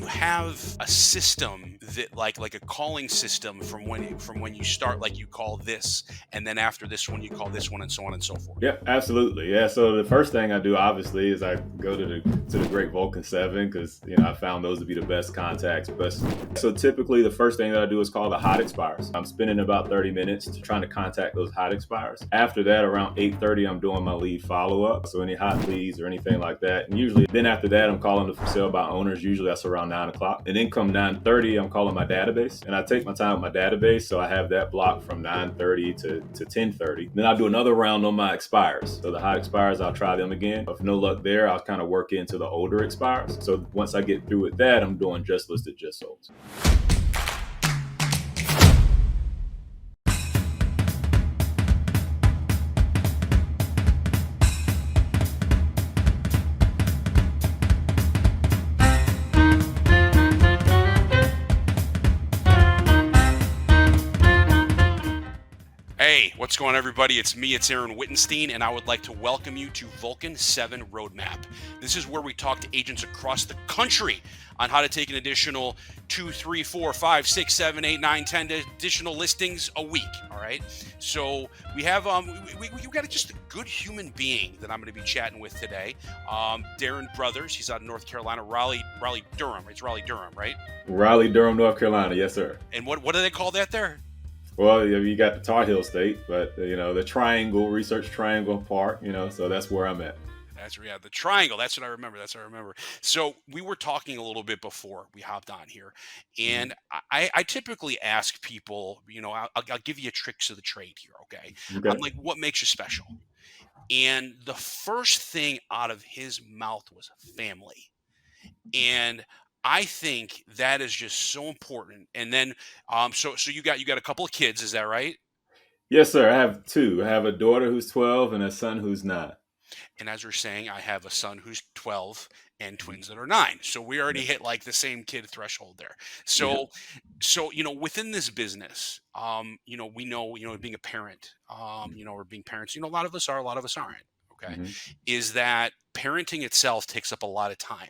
you have a system that like a calling system from when you start, like you call this, and then after this one you call this one, and so on and so forth? Yeah, absolutely. Yeah. So the first thing I do, obviously, is I go to the great Vulcan 7 because I found those to be the best contacts. But so typically, the first thing that I do is call the hot expires. I'm spending about 30 minutes trying to contact those hot expires. After that, around 8:30, I'm doing my lead follow up. So any hot leads or anything like that. And usually, then after that, I'm calling the for sale by owners. Usually that's around 9 o'clock. And then come 9:30, I'm calling my database, and I take my time with my database. So I have that blocked from 9:30 to 10:30. Then I do another round on my expires. So the hot expires, I'll try them again. If no luck there, I'll kind of work into the older expires. So once I get through with that, I'm doing just listed, just sold. Hey, what's going on, everybody? It's me, it's Aaron Wittenstein, and I would like to welcome you to Vulcan7 Roadmap. This is where we talk to agents across the country on how to take an additional 2, 3, 4, 5, 6, 7, 8, 9, 10 additional listings a week. All right. So we have we got just a good human being that I'm going to be chatting with today. Darren Brothers. He's out of North Carolina, Raleigh-Durham. It's Raleigh-Durham, right? Raleigh-Durham, North Carolina. Yes, sir. And what do they call that there? Well, you got the Tar Heel State, but the Triangle, Research Triangle Park. So that's where I'm at. The triangle. That's what I remember. So we were talking a little bit before we hopped on here, and I typically ask people, I'll give you tricks of the trade here. Okay. Okay. I'm like, what makes you special? And the first thing out of his mouth was family. And I think that is just so important. And then, so you got a couple of kids, is that right? Yes, sir. I have two. I have a daughter who's 12 and a son who's 9. And as we're saying, I have a son who's 12 and twins that are 9. So we already Yeah. hit like the same kid threshold there. Yeah. So within this business, we know, being a parent, or being parents, a lot of us are, a lot of us aren't. Okay. Hmm. Is that parenting itself takes up a lot of time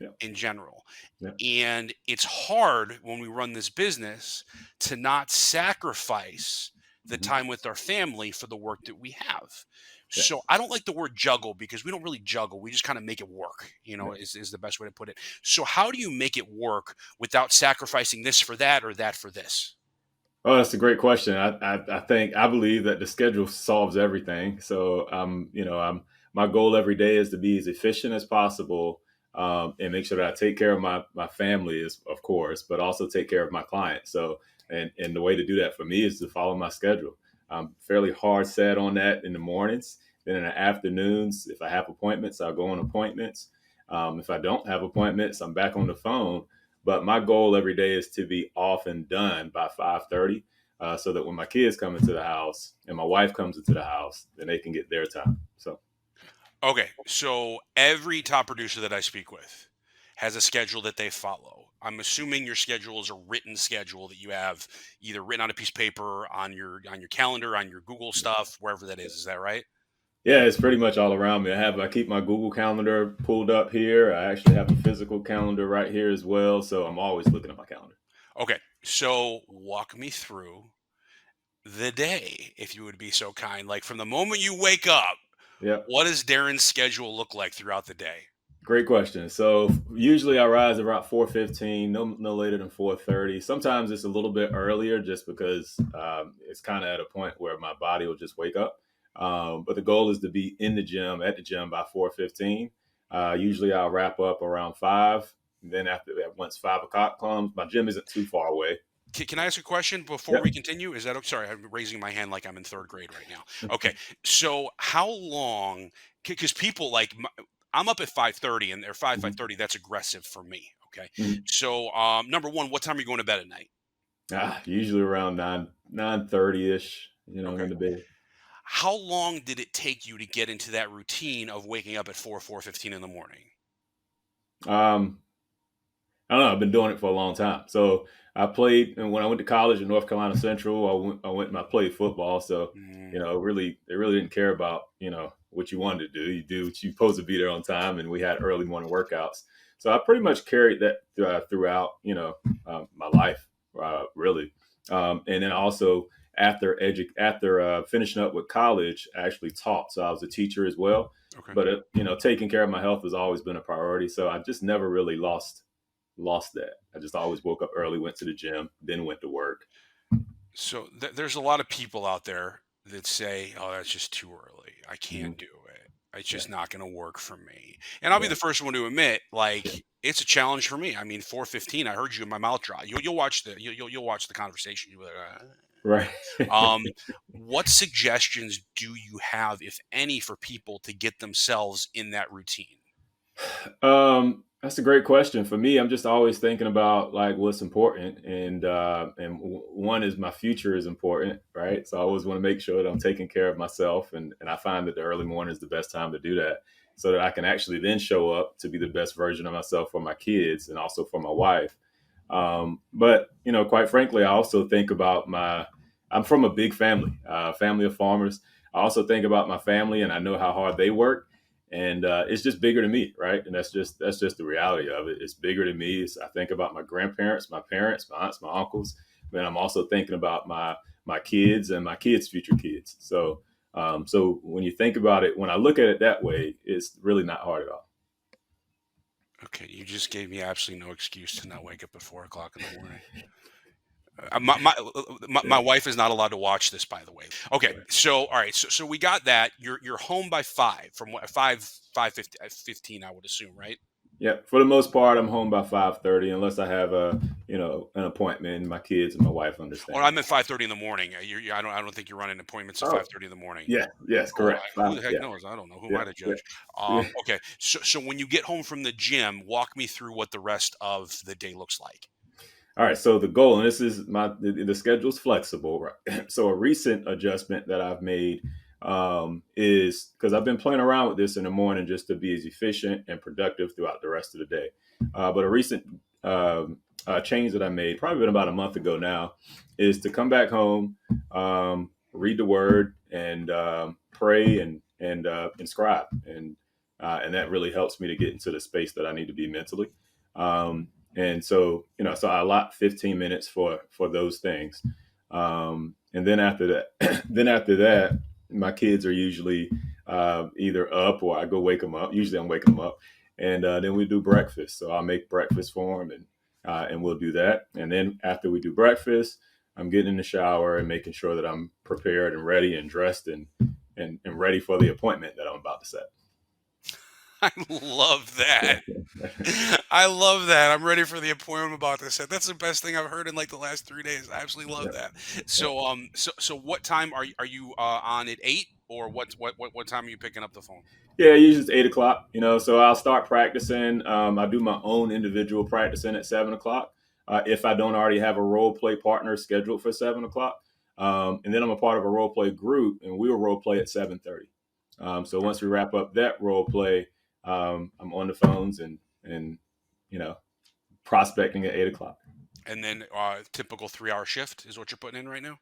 Yeah. in general. Yeah. And it's hard when we run this business to not sacrifice the Hmm. time with our family for the work that we have. Yeah. So I don't like the word juggle because we don't really juggle. We just kind of make it work, Yeah. is the best way to put it. So how do you make it work without sacrificing this for that or that for this? Oh, that's a great question. I believe that the schedule solves everything. So my goal every day is to be as efficient as possible, and make sure that I take care of my family, is of course, but also take care of my clients. So and the way to do that for me is to follow my schedule. I'm fairly hard set on that in the mornings. Then in the afternoons, if I have appointments, I'll go on appointments. If I don't have appointments, I'm back on the phone. But my goal every day is to be off and done by 5:30, so that when my kids come into the house and my wife comes into the house, then they can get their time. So Okay, so every top producer that I speak with has a schedule that they follow. I'm assuming your schedule is a written schedule that you have either written on a piece of paper, on your calendar, on your Google stuff, wherever that is. Is that right? yeah, it's pretty much all around me. I keep my Google Calendar pulled up here. I actually have a physical calendar right here as well. So I'm always looking at my calendar. Okay, so walk me through the day, if you would be so kind. Like from the moment you wake up, Yeah. what does Darren's schedule look like throughout the day? Great question. So usually I rise around 4:15, no later than 4:30. Sometimes it's a little bit earlier, just because it's kind of at a point where my body will just wake up. But the goal is to be at the gym by 4:15. Usually I'll wrap up around 5. And then after that, once 5 o'clock comes, my gym isn't too far away. Can I ask a question before Yep. we continue? Is that okay? Sorry, I'm raising my hand like I'm in third grade right now. Okay, so how long? Because people like I'm up at 5:30, and they're 5:30. That's aggressive for me. Okay, Mhm. so number one, what time are you going to bed at night? Usually around 9:30 ish. Okay, In the bed. how long did it take you to get into that routine of waking up at 4:15 in the morning? Um, I don't know. I've been doing it for a long time. So I played, and when I went to college in North Carolina Central, I went and I played football. So Mm, they really didn't care about what you wanted to do. You do what you're supposed to be there on time, and we had early morning workouts. So I pretty much carried that throughout, my life, really. And then also after finishing up with college, I actually taught. So I was a teacher as well. Okay. But taking care of my health has always been a priority. So I just never really lost that. I just always woke up early, went to the gym, then went to work. So there's a lot of people out there that say, "Oh, that's just too early. I Mhm. can't do it. It's Yeah, just not going to work for me." And I'll be yeah, the first one to admit, like, yeah. it's a challenge for me. I mean, 4:15. I heard you in my mouth drop. You'll watch the you'll watch the conversation. You'll be like, Right. what suggestions do you have, if any, for people to get themselves in that routine? That's a great question. For me, I'm just always thinking about like what's important, one is my future is important, right? So I always want to make sure that I'm taking care of myself, and I find that the early morning is the best time to do that, so that I can actually then show up to be the best version of myself for my kids and also for my wife. But quite frankly, I also think about my. I'm from a big family, family of farmers. I also think about my family, and I know how hard they work, and it's just bigger to me, right? And that's just the reality of it. It's bigger to me. I think about my grandparents, my parents, my aunts, my uncles, but I'm also thinking about my kids and my kids' future kids. So when you think about it, when I look at it that way, it's really not hard at all. Okay, you just gave me absolutely no excuse to not wake up at 4 o'clock in the morning. My Yeah, wife is not allowed to watch this, by the way. Okay, right. so all right, so we got that. You're home by 5, from what, 15, I would assume, right? Yeah, for the most part, I'm home by 5:30, unless I have an appointment. And my kids and my wife Or I understand. meant 5:30 in the morning. I don't think you're running appointments at Oh, 5:30 in the morning. yeah, yes, Oh, correct. who Five, the heck yeah, knows? I don't know. Who am yeah, I to yeah, judge? yeah. Okay, so when you get home from the gym, walk me through what the rest of the day looks like. All right. So the goal, and this is the schedule's flexible, right? So a recent adjustment that I've made is because I've been playing around with this in the morning just to be as efficient and productive throughout the rest of the day. But a recent change that I made, probably been about a month ago now, is to come back home, read the Word, and pray and scribe, and that really helps me to get into the space that I need to be mentally. Um, and so so I allot 15 minutes for those things, and then after that then after that my kids are usually either up or I go wake them up. Usually I'm waking them up, and then we do breakfast. So I'll make breakfast for them, and we'll do that. And then after we do breakfast, I'm getting in the shower and making sure that I'm prepared and ready and dressed and ready for the appointment that I'm about to set. I love that. I love that. I'm ready for the appointment I'm about to set. That's the best thing I've heard in like the last 3 days. I absolutely love Yeah. that. Yeah. So what time are you on at 8, or what time are you picking up the phone? Yeah, usually it's 8 o'clock. So I'll start practicing. I do my own individual practicing at 7 o'clock. If I don't already have a role play partner scheduled for 7 o'clock, and then I'm a part of a role play group, and we will role play at 7:30. So once we wrap up that role play, I'm on the phones and you know prospecting at 8 o'clock. And then typical 3-hour shift is what you're putting in right now.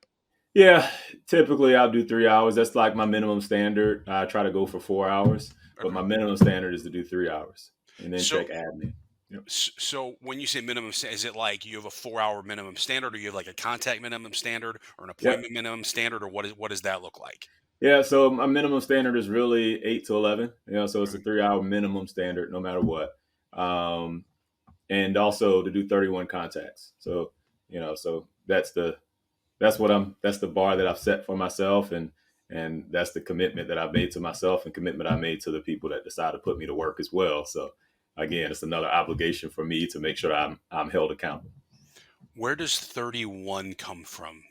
Yeah, typically I'll do 3 hours. That's like my minimum standard. I try to go for 4 hours, but Okay. my minimum standard is to do 3 hours and then So check admin. Yep. so when you say minimum, is it like you have a 4-hour minimum standard, or you have like a contact minimum standard, or an Yep. appointment minimum standard, or what does that look like? Yeah. So my minimum standard is really 8 to 11. So it's a Okay. 3 hour minimum standard, no matter what. Um, and also to do 31 contacts. So that's the bar that I've set for myself, and that's the commitment that I've made to myself and commitment I made to the people that decide to put me to work as well. So again, it's another obligation for me to make sure I'm held accountable. Where does 31 come from?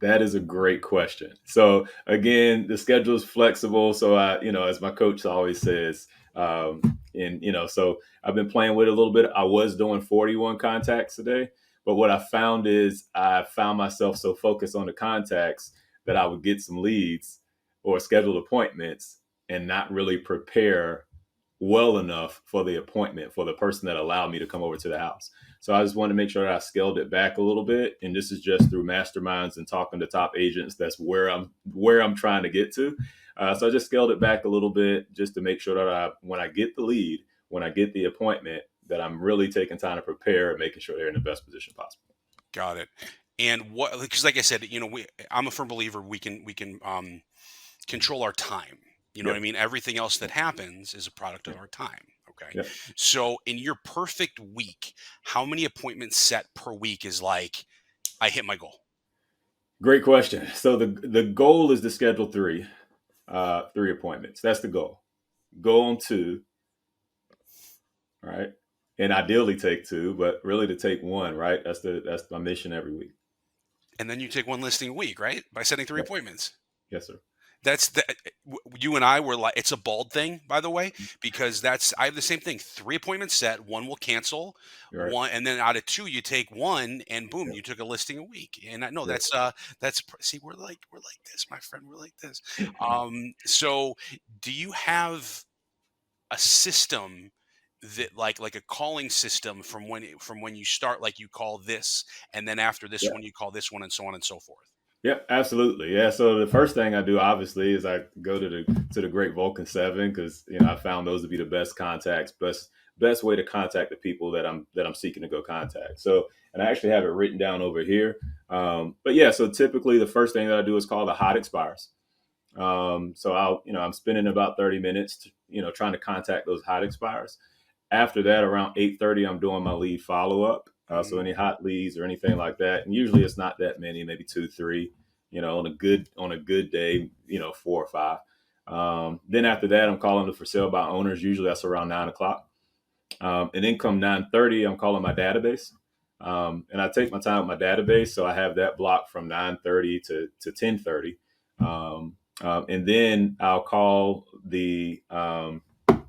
That is a great question. So again, the schedule is flexible. So as my coach always says, and so I've been playing with it a little bit. I was doing 41 contacts a day, but what I found is I found myself so focused on the contacts that I would get some leads or scheduled appointments and not really prepare well enough for the appointment for the person that allowed me to come over to the house. So I just wanted to make sure that I scaled it back a little bit. And this is just through masterminds and talking to top agents. That's where I'm trying to get to. So I just scaled it back a little bit just to make sure that when I get the lead, when I get the appointment, that I'm really taking time to prepare and making sure they're in the best position possible. Got it. And what, because like I said, I'm a firm believer we can control our time. You know what I Yep. mean? Everything else that happens is a product of our time. Okay. Yep. So in your perfect week, how many appointments set per week is like I hit my goal? Great question. So the goal is to schedule three appointments. That's the goal. Go on two, right? And ideally take two, but really to take one, right? That's my mission every week. And then you take one listing a week, right? By setting three Yep. appointments. Yes, sir. That's the you and I were like, it's a bald thing, by the way, because I have the same thing. Three appointments set, one will cancel, You're right. one, and then out of two, you take one, and boom, Yep. you took a listing a week. And I know Yep. see, we're like this, my friend, we're like this. So do you have a system that like a calling system from when you start, like you call this, and then after this Yeah. one, you call this one, and so on and so forth? Yeah, absolutely. Yeah. So the first thing I do, obviously, is I go to the great Vulcan 7 because I found those to be the best contacts, best way to contact the people that I'm seeking to go contact. So, and I actually have it written down over here. But yeah, so typically the first thing that I do is call the hot expires. So I'm spending about 30 minutes, trying to contact those hot expires. After that, around 8:30, I'm doing my lead follow up. So Mhm. any hot leads or anything like that, and usually it's not that many, maybe two, three. On a good day, four or five. Then after that, I'm calling the for sale by owners. Usually that's around 9 o'clock. And then come 9:30, I'm calling my database. And I take my time with my database, so I have that blocked from 9:30 to 10:30. And then I'll call the let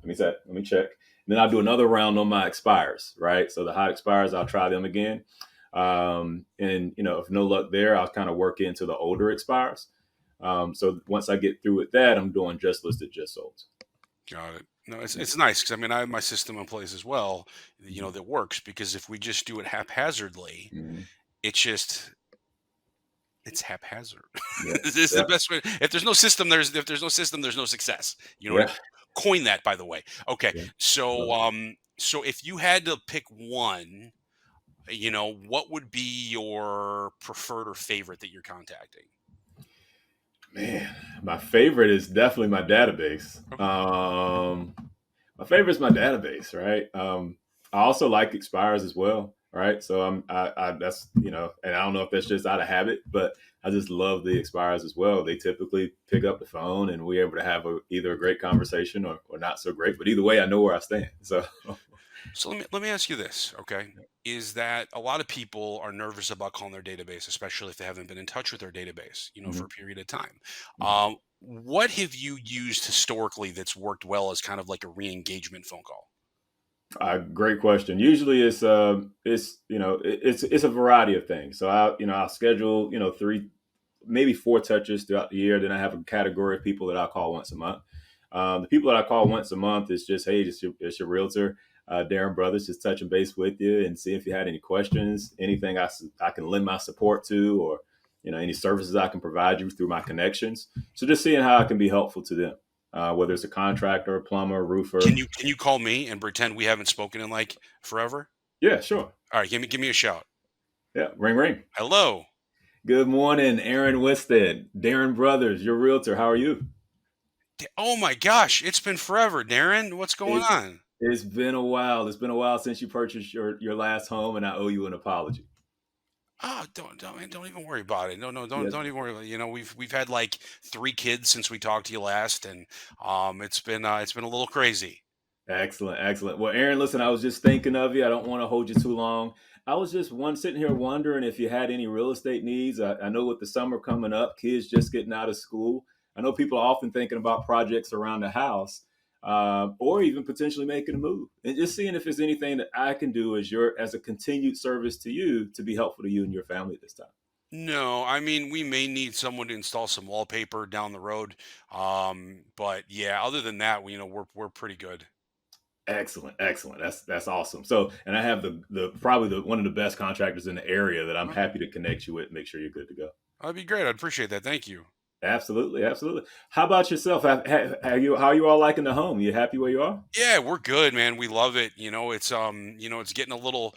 me check. And then I'll do another round on my expires, right? So the hot expires, I'll try them again. And if no luck there, I'll kind of work into the older expires. So once I get through with that, I'm doing just listed, just sold. Got it. No, it's Yeah. it's nice because I mean I have my system in place as well, Mhm. that works because if we just do it haphazardly, Mhm. it's just it's haphazard. Yeah. This is the Yeah. best way. If there's no system, there's no success. You know what I Yeah. mean? Coin that, by the way. Okay, Yeah. so Love it. so if you had to pick one, what would be your preferred or favorite that you're contacting? Man, my favorite is definitely my database. Okay. My favorite is my database, right? I also like expires as well, right? So I that's and I don't know if that's just out of habit, but I just love the expires as well. They typically pick up the phone and we're able to have either a great conversation or not so great, but either way, I know where I stand. So So let me ask you this, okay? Is that a lot of people are nervous about calling their database, especially if they haven't been in touch with their database, for Mhm, a period of time. mhm. What have you used historically that's worked well as kind of like a re-engagement phone call? Great question. Usually it's a variety of things. So I'll schedule three, maybe four touches throughout the year. Then I have a category of people that I call once a month. The people that I call once a month is just, hey, it's your realtor, Darren Brothers, just touching base with you and see if you had any questions, anything I can lend my support to, or any services I can provide you through my connections. So just seeing how I can be helpful to them, whether it's a contractor, plumber, Can roofer. you can you call me and pretend we haven't spoken in like forever? Yeah, sure. All right, give me a shout. Yeah, ring ring. Hello. Good morning, Aaron Wittenstein, Darren Brothers, your realtor. How are you? Oh my gosh, it's been forever, Darren. What's going It's on? it's been a while. It's been a while since you purchased your last home, and I owe you an apology. Oh, don't even worry about it. No, no, don't Yes, don't even worry about it. We've had like three kids since we talked to you last, and it's been a little crazy. excellent, excellent. Well, Aaron, listen, I was just thinking of you. I don't want to hold you too long. I was just sitting here wondering if you had any real estate needs. I know with the summer coming up, kids just getting out of school. I know people are often thinking about projects around the house, or even potentially making a move, and just seeing if there's anything that I can do as a continued service to you to be helpful to you and your family this time. No, I mean we may need someone to install some wallpaper down the road. But yeah, other than that, we're pretty good. Excellent, excellent. That's awesome. So, and I have the probably the one of the best contractors in the area that I'm Okay, happy to connect you with. Make sure you're good to go. that'd be great. I'd appreciate that. Thank you. Absolutely, absolutely. How about yourself? How are you all liking the home? You happy where you are? Yeah, we're good, man. We love it. It's getting a little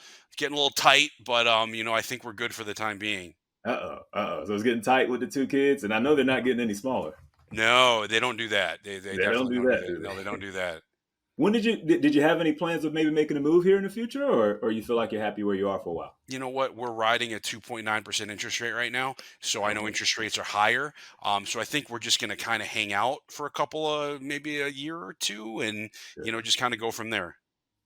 tight, but I think we're good for the time being. So it's getting tight with the two kids, and I know they're not getting any smaller. No, they don't do that. They They don't definitely do don't do that, that. do No, they don't they? do that. When did you have any plans of maybe making a move here in the future, or you feel like you're happy where you are for a while? You know what? We're riding a 2.9% interest rate right now. So I know Okay, interest rates are higher. So I think we're just going to kind of hang out for a couple of maybe a year or two and, good. just kind of go from there.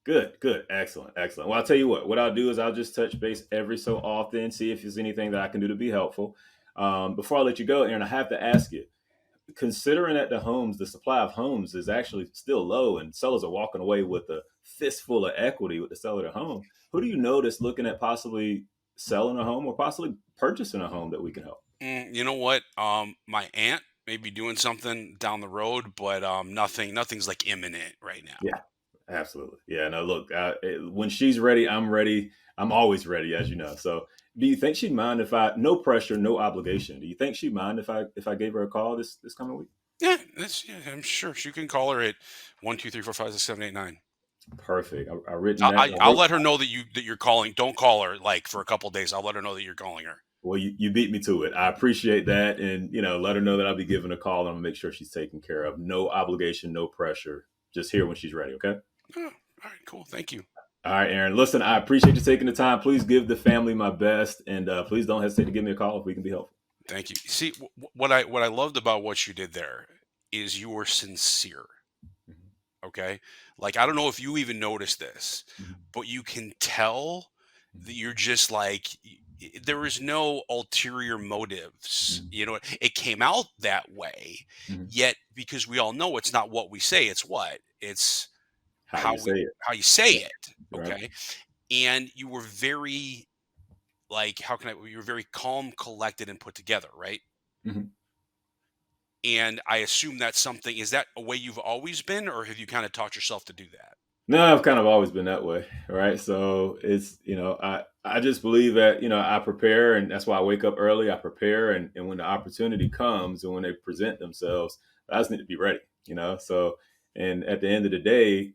Good. Excellent, excellent. Well, I'll tell you what I'll do is I'll just touch base every so often, see if there's anything that I can do to be helpful. Before I let you go, Aaron, I have to ask you, considering that the supply of homes is actually still low and sellers are walking away with a fistful of equity with the sale of their home, who do you notice looking at possibly selling a home or possibly purchasing a home that we can help? You know what? My aunt may be doing something down the road, but nothing's like imminent right now. Yeah, absolutely. Yeah, no, look, when she's ready, I'm ready. I'm always ready, as you know. So, do you think she'd mind if no pressure, no obligation? Do you think she'd mind if I gave her a call this coming week? Yeah, I'm sure she can call her at 1, 2, 3, 4, 5, 6, 7, 8, 9. Perfect. I written I'll, that. I, I'll let her know that you're calling. Don't call her like for a couple days. I'll let her know that you're calling her. Well, you beat me to it. I appreciate that, and let her know that I'll be giving a call, and I'm gonna make sure she's taken care of. No obligation, no pressure. Just here when she's ready. Okay. Oh, all right, cool. Thank you. All right, Aaron. Listen, I appreciate you taking the time. Please give the family my best, and please don't hesitate to give me a call if we can be helpful. Thank you. See, what I loved about what you did there is you were sincere. Mhm, Okay, like I don't know if you even noticed this, mhm, but you can tell that you're just like there is no ulterior motives. mhm, It came out that way, mhm. yet because we all know it's not what we say, it's How you say it. how you say Yeah. it. Right. Okay, and you were very like you were very calm, collected, and put together, right? Mhm. And I assume that's something. Is that a way you've always been, or have you kind of taught yourself to do that? No, I've kind of always been that way, right? So it's I just believe that I prepare, and that's why I wake up early. I prepare, and when the opportunity comes, and when they present themselves, I just need to be ready. So and at the end of the day,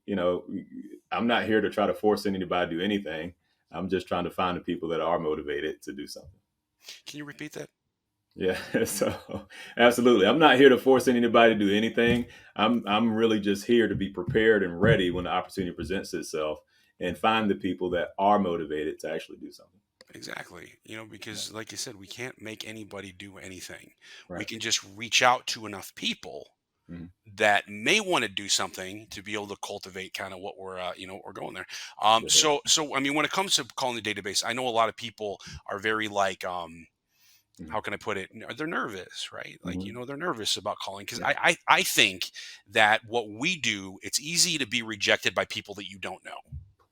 I'm not here to try to force anybody to do anything. I'm just trying to find the people that are motivated to do something. Can you repeat that? Yeah, so absolutely. I'm not here to force anybody to do anything. I'm really just here to be prepared and ready when the opportunity presents itself and find the people that are motivated to actually do something. Exactly. Yeah, Because like you said, we can't make anybody do anything. We right. can just reach out to enough people Mhm. that may want to do something to be able to cultivate kind of what we're going there. Yes, sir. So I mean, when it comes to calling the database, I know a lot of people are very like, Mhm. how can I put it? They're nervous, right? Like, Mhm. they're nervous about calling because Yeah, I think that what we do, it's easy to be rejected by people that you don't know,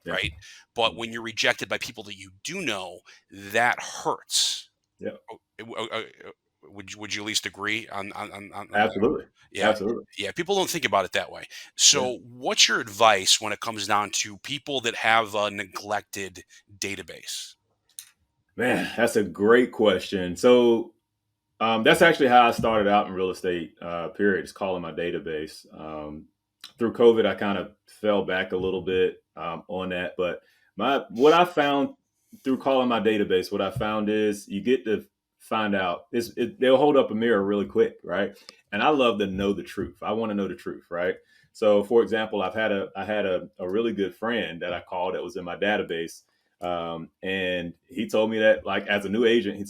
yeah, right? But mhm. when you're rejected by people that you do know, that hurts. Yeah. Oh, would you at least agree on that? Absolutely, Yeah, absolutely. yeah. People don't think about it that way. Yeah, So, what's your advice when it comes down to people that have a neglected database? man, that's a great question. So that's actually how I started out in real estate. Period. It's calling my database. Through COVID, I kind of fell back a little bit on that. But what I found through calling my database, what I found is you get to find out they'll hold up a mirror really quick, right? And I love to know the truth. I want to know the truth, right? So, for example, I had a really good friend that I called that was in my database, and he told me that, like, as a new agent, he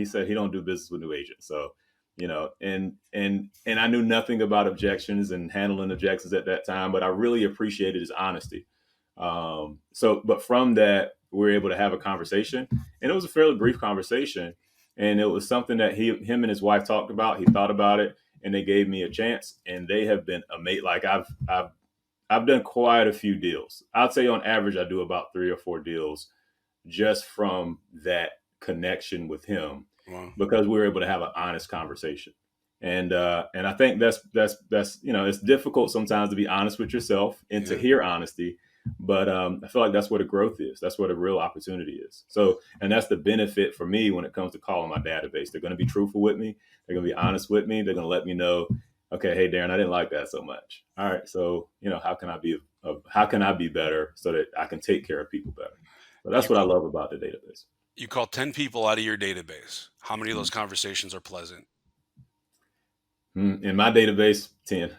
said he don't do business with new agents. So, and I knew nothing about objections and handling objections at that time, but I really appreciated his honesty. But from that, we were able to have a conversation, and it was a fairly brief conversation, and it was something that him and his wife talked about. He thought about it, and they gave me a chance, and they have been amazing. Like I've done quite a few deals. I'd say on average, I do about 3 or 4 deals just from that connection with him, Well, because we were able to have an honest conversation. And I think that's it's difficult sometimes to be honest with yourself and to yeah. hear honesty. But I feel like that's where the growth is. That's where the real opportunity is. So, and that's the benefit for me when it comes to calling my database. They're going to be truthful with me. They're going to be honest with me. They're going to let me know, okay, hey, Darren, I didn't like that so much. All right, so how can I be better so that I can take care of people better? So that's You what I love about the database. you call 10 people out of your database. How many of those conversations are pleasant? In my database, 10.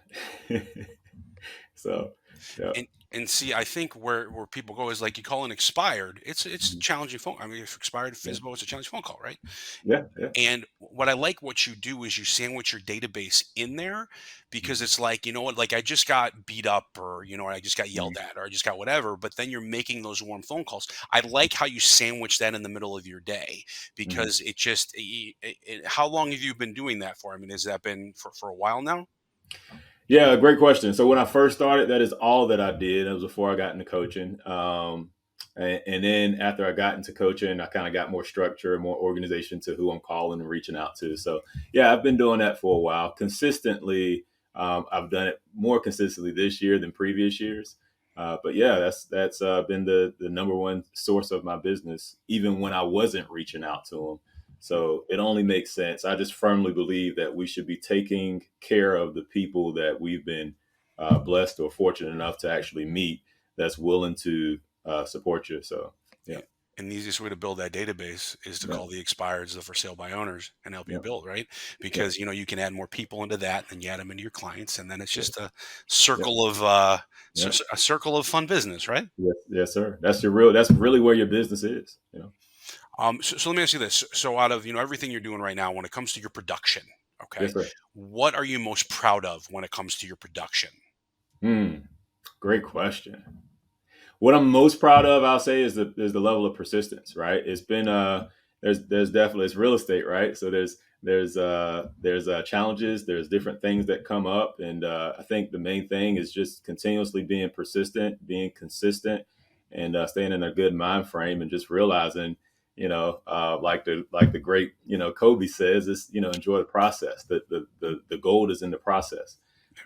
So, yeah. And see, I think where people go is like you call an expired. It's a Mhm. challenging phone. I mean, if expired Yeah. FISBO, it's a challenging phone call, right? Yeah. Yeah. And what I like what you do is you sandwich your database in there because Mhm. it's like, you know what, like I just got beat up or, I just got Mhm. yelled at or I just got whatever, but then you're making those warm phone calls. I like how you sandwich that in the middle of your day Mhm. because how long have you been doing that for? I mean, has that been for a while now? Yeah, great question. So when I first started, that is all that I did. That was before I got into coaching. And then after I got into coaching, I kind of got more structure, more organization to who I'm calling and reaching out to. So yeah, I've been doing that for a while consistently. I've done it more consistently this year than previous years. But yeah, that's been the number one source of my business, even when I wasn't reaching out to them. So it only makes sense. I just firmly believe that we should be taking care of the people that we've been blessed or fortunate enough to actually meet that's willing to support you. So, yeah, Yeah. And the easiest way to build that database is to yeah, call the expireds, the for sale by owners, and help you yeah, build, right? yeah, Because you can add more people into that, and you add them into your clients, and then it's yeah, just a yeah, circle of yeah. a circle of fun business, right? Yes, yes, sir. That's really where your business is. So let me ask you this: so out of everything you're doing right now, when it comes to your production, okay, Yes, sir. what are you most proud of when it comes to your production? Hmm. Great question. What I'm most proud of, I'll say, is the level of persistence. Right. It's been there's definitely, it's real estate, right? So there's challenges, there's different things that come up, and I think the main thing is just continuously being persistent, being consistent, and staying in a good mind frame, and just realizing, like the great Kobe says, is enjoy the process. The gold is in the process.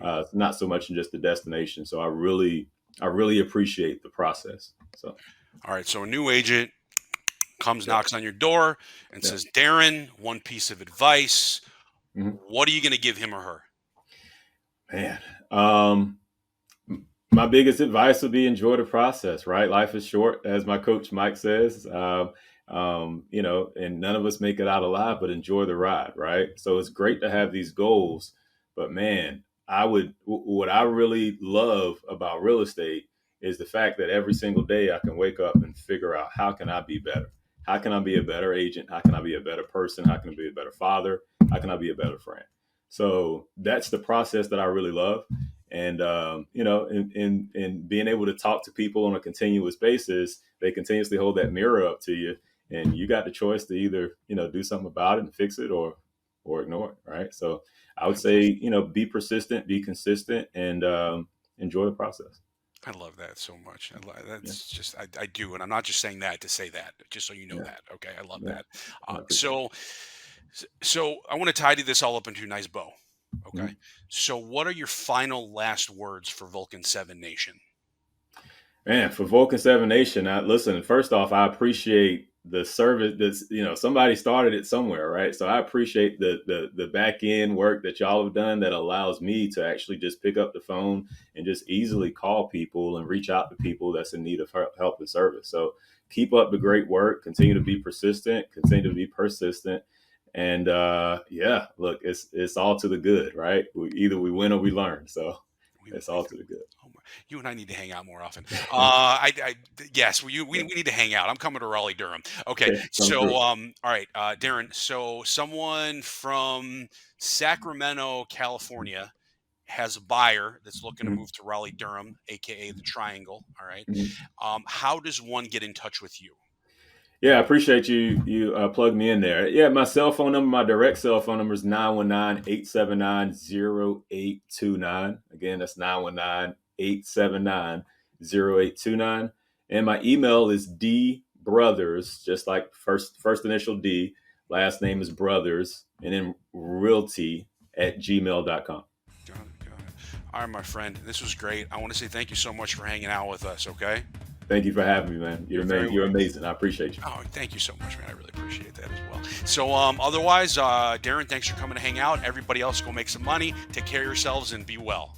It's not so much in just the destination. So I really appreciate the process. So All right, so a new agent comes, yeah, knocks on your door, and yeah. says, "Darren, one piece of advice. Mhm. What are you going to give him or her?" Man, my biggest advice would be enjoy the process. Right, life is short, as my coach Mike says. And none of us make it out alive, but enjoy the ride. Right, so it's great to have these goals, but man, what I really love about real estate is the fact that every single day I can wake up and figure out, how can I be better? How can I be a better agent? How can I be a better person? How can I be a better father? How can I be a better friend? So that's the process that I really love. And in being able to talk to people on a continuous basis, they continuously hold that mirror up to you, and you got the choice to either do something about it and fix it, or ignore it. Right. So I I would love, say, be persistent, be consistent, and enjoy the process. I love that so much. Yeah. That's just, I do, and I'm not just saying that to say that, just so you know Yeah. that. Okay, I love Yeah. that. I appreciate So I want to tidy this all up into a nice bow. it. Okay, so what are your final last words for Vulcan 7 Nation? Man, for Vulcan 7 Nation, listen, first off, I appreciate the service that's, somebody started it somewhere, right? So I appreciate the back end work that y'all have done that allows me to actually just pick up the phone and just easily call people and reach out to people that's in need of help and service. So keep up the great work, continue to be persistent, continue to be persistent. And yeah, look, it's all to the good, right? Either we win or we learn. So We, it's we, all to the good. oh my, you and I need to hang out more often. Yes, we need to hang out. I'm coming to Raleigh-Durham. Okay, Okay, come so through. all right, Darren. So someone from Sacramento, California, has a buyer that's looking to Mhm, move to Raleigh-Durham, aka the Triangle. All right, mhm. how does one get in touch with you? Yeah, I appreciate you plugged me in there. Yeah, my cell phone number, my direct cell phone number is 919-879-0829. Again, that's 919-879-0829. And my email is dbrothers, just like first initial D, last name is Brothers, and then realty at gmail.com. Got it. Got it. All right, my friend. This was great. I want to say thank you so much for hanging out with us. Okay. Thank you for having me, man. You're amazing. I appreciate you. Oh, thank you so much, man. I really appreciate that as well. So, otherwise, Darren, thanks for coming to hang out. Everybody else, go make some money. Take care of yourselves and be well.